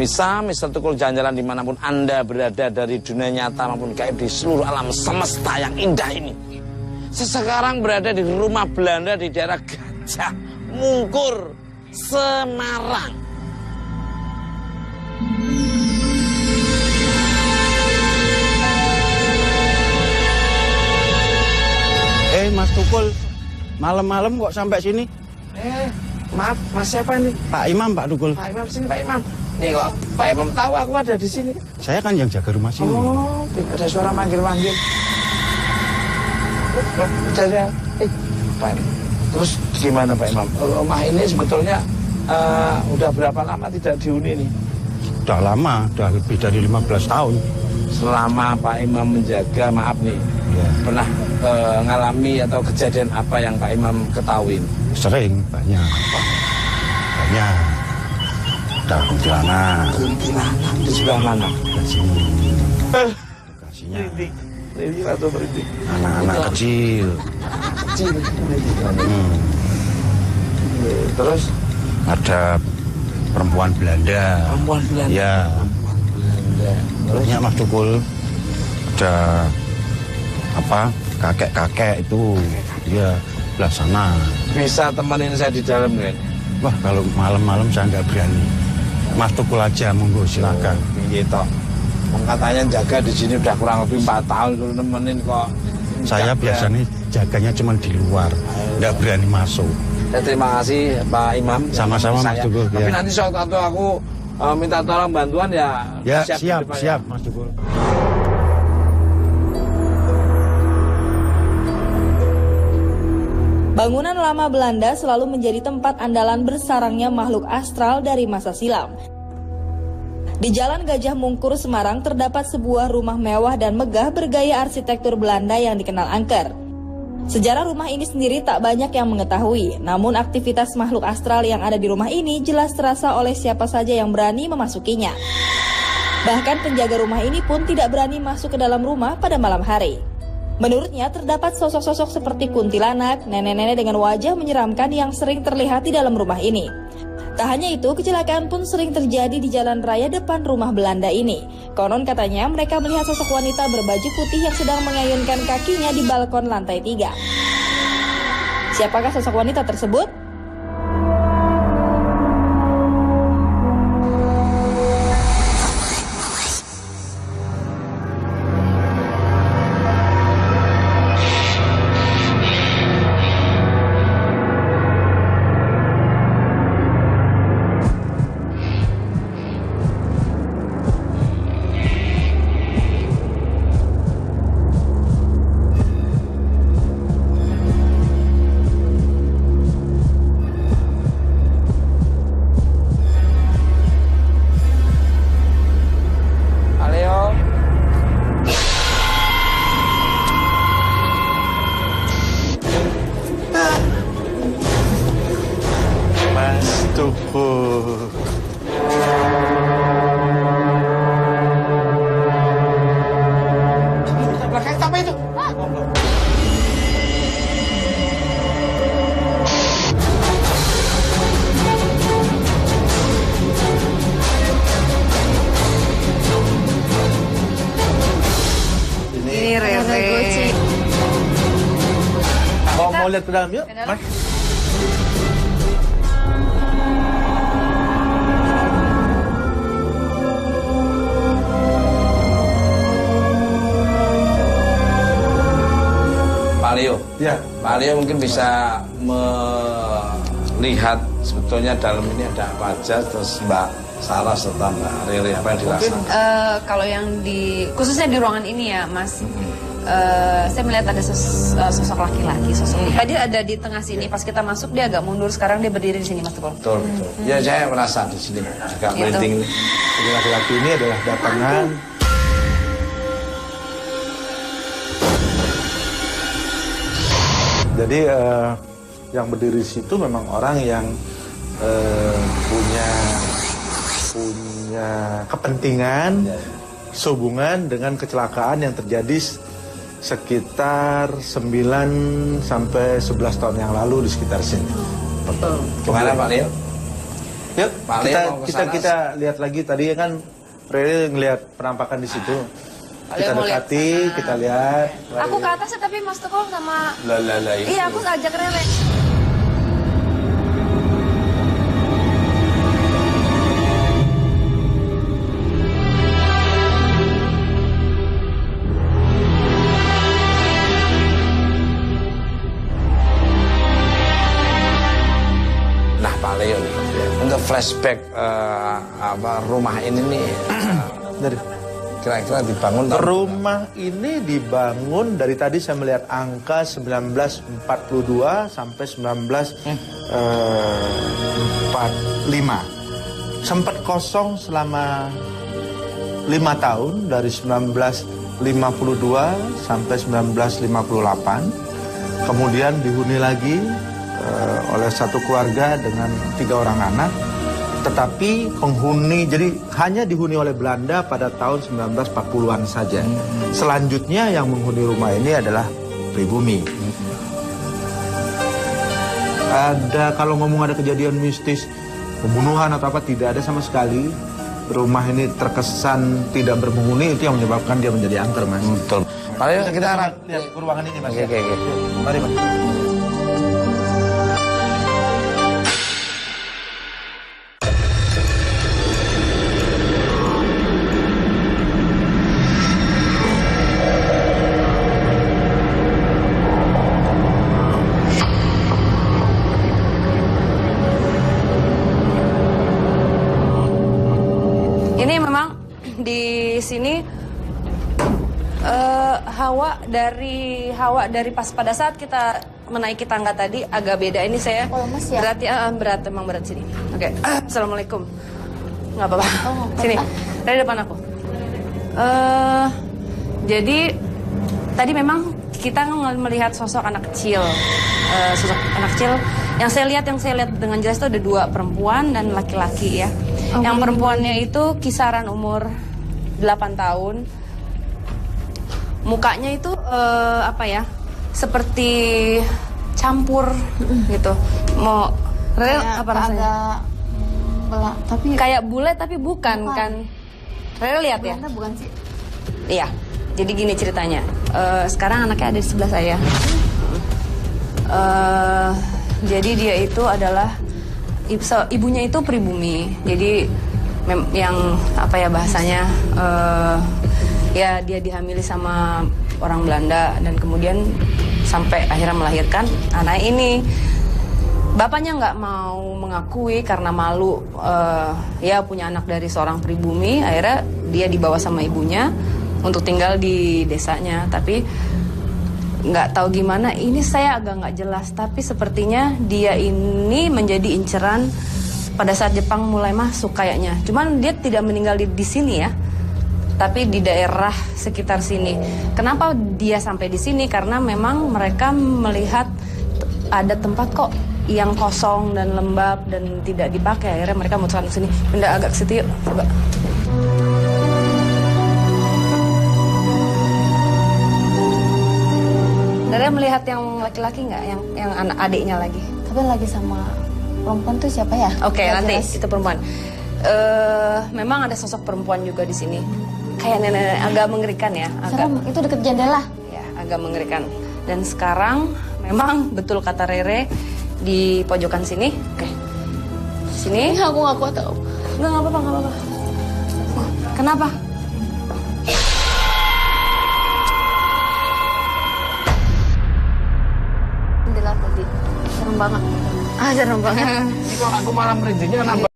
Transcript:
Misal tukul jalan-jalan dimanapun Anda berada, dari dunia nyata maupun gaib di seluruh alam semesta yang indah ini. Sesekarang berada di rumah Belanda di daerah Gajah Mungkur, Semarang. Mas Tukul, malam-malam kok sampai sini? Maaf, Mas siapa nih? Pak Imam, Pak Tukul. Pak Imam, sini Pak Imam. Nih kok, Pak Imam tahu aku ada di sini. Saya kan yang jaga rumah sini. Oh, ada suara manggil-manggil. Jadi, Pak Imam. Terus gimana Pak Imam? Rumah ini sebetulnya udah berapa lama tidak dihuni nih? Udah lama, udah lebih dari 15 tahun. Selama Pak Imam menjaga, maaf nih, Ya. pernah ngalami atau kejadian apa yang Pak Imam ketahui? Sering, banyak. Banyak. Ada kuntilanak. Kuntilanak di sebelah mana? Di sini. Lokasinya. Merinding atau merinding? Anak-anak kecil. Kecil. Terus? Ada perempuan Belanda. Perempuan Belanda? Ya. Terusnya Mas Tukul. Ada apa? Kakek-kakek itu. Iya, belah sana. Bisa temenin saya di dalam kan? Wah, kalau malam-malam saya nggak berani. Mas Tukul aja, monggo silakan. Gitu. Katanya jaga di sini udah kurang lebih 4 tahun dulu nemenin kok. Saya biasanya jaganya cuma di luar, nggak berani masuk. Ya, terima kasih Pak Imam. Sama-sama Mas Tukul. Tapi Ya. nanti suatu waktu aku minta tolong bantuan ya. Ya, siap Mas Tukul. Bangunan lama Belanda selalu menjadi tempat andalan bersarangnya makhluk astral dari masa silam. Di Jalan Gajah Mungkur, Semarang, terdapat sebuah rumah mewah dan megah bergaya arsitektur Belanda yang dikenal angker. Sejarah rumah ini sendiri tak banyak yang mengetahui, namun aktivitas makhluk astral yang ada di rumah ini jelas terasa oleh siapa saja yang berani memasukinya. Bahkan penjaga rumah ini pun tidak berani masuk ke dalam rumah pada malam hari. Menurutnya terdapat sosok-sosok seperti kuntilanak, nenek-nenek dengan wajah menyeramkan yang sering terlihat di dalam rumah ini. Tak hanya itu, kecelakaan pun sering terjadi di jalan raya depan rumah Belanda ini. Konon katanya mereka melihat sosok wanita berbaju putih yang sedang mengayunkan kakinya di balkon lantai 3. Siapakah sosok wanita tersebut? Mau lihat ke dalam yuk, Mas. Pak Leo. Ya. Pak Leo mungkin bisa melihat sebetulnya dalam ini ada apa aja, terus Mbak Sarah serta Mbak Rere apa yang dilaksanakan. Kalau yang khususnya di ruangan ini ya Mas, saya melihat ada sosok laki-laki, tadi ada di tengah sini, pas kita masuk dia agak mundur, sekarang dia berdiri di sini Mas Tukul. Betul. Ya saya merasa di sini juga merinding. Jadi laki-laki ini adalah datangan jadi yang berdiri di situ memang orang yang punya kepentingan sehubungan dengan kecelakaan yang terjadi sekitar 9 sampai 11 tahun yang lalu di sekitar sini. Gimana Pak Leo? Yuk, Pak Leo mau ke sana. kita lihat lagi tadi kan Rere ngelihat penampakan di situ. Kita Leo mau lihat dekati, sana. kita lihat. Aku ke atas ya, tapi Mas Teguh sama... Lah, itu. Iya, aku ajak Rere. Nah, Pak Leo nih, untuk flashback rumah ini nih, Dari kira-kira dibangun tahun rumah ini dibangun dari tadi saya melihat angka 1942 sampai 1945. Sempat kosong selama 5 tahun dari 1952 sampai 1958. Kemudian dihuni lagi oleh satu keluarga dengan 3 orang anak. Tetapi penghuni, jadi hanya dihuni oleh Belanda pada tahun 1940-an saja. Selanjutnya yang menghuni rumah ini adalah pribumi. Ada, kalau ngomong ada kejadian mistis, pembunuhan atau apa, tidak ada sama sekali. Rumah ini terkesan tidak berpenghuni, itu yang menyebabkan dia menjadi angker, Mas. Betul. Pak Leo, kita lihat ke ruangan ini, Mas. Oke. Mari, Mas. Ini memang di sini hawa dari pas pada saat kita menaiki tangga tadi agak beda. Ini saya Mas ya? berat emang berat sini. Oke. Assalamualaikum. Nggak apa-apa. Sini. Dari depan aku. Jadi tadi memang kita melihat sosok anak kecil. Sosok anak kecil yang saya lihat dengan jelas itu ada 2 perempuan dan laki-laki ya. Yang perempuannya itu kisaran umur 8 tahun. Mukanya itu seperti campur gitu. Mau Rere apa rasanya? Agak tapi Kayak bule tapi bukan kan. Rere lihat ya? Belanda bukan sih? Iya. Jadi gini ceritanya. Sekarang anaknya ada di sebelah saya. Jadi dia itu adalah ibunya itu pribumi. Jadi yang bahasanya ya dia dihamili sama orang Belanda dan kemudian sampai akhirnya melahirkan anak ini. Bapaknya nggak mau mengakui karena malu ya punya anak dari seorang pribumi. Akhirnya dia dibawa sama ibunya untuk tinggal di desanya. Tapi nggak tahu gimana, ini saya agak nggak jelas. Tapi sepertinya dia ini menjadi inceran pada saat Jepang mulai masuk kayaknya. Cuman dia tidak meninggal di sini ya, tapi di daerah sekitar sini. Kenapa dia sampai di sini? Karena memang mereka melihat ada tempat kok yang kosong dan lembab dan tidak dipakai. Akhirnya mereka memutuskan ke sini. Pindah agak ke situ yuk, coba. Rere melihat yang laki-laki nggak? Yang anak adiknya lagi? Tapi lagi sama perempuan tuh siapa ya? Oke, Nggak nanti jelas. itu perempuan. Memang ada sosok perempuan juga di sini. Kayak nenek-nenek, agak mengerikan ya. Serem, itu deket jendela. Ya, agak mengerikan. Dan sekarang memang betul kata Rere di pojokan sini. Oke. Sini. Aku nggak kuat tau. Nggak apa-apa. Kenapa? Jendela tadi. Serem banget. Serem banget. Ini kok aku malah merindingnya kenapa?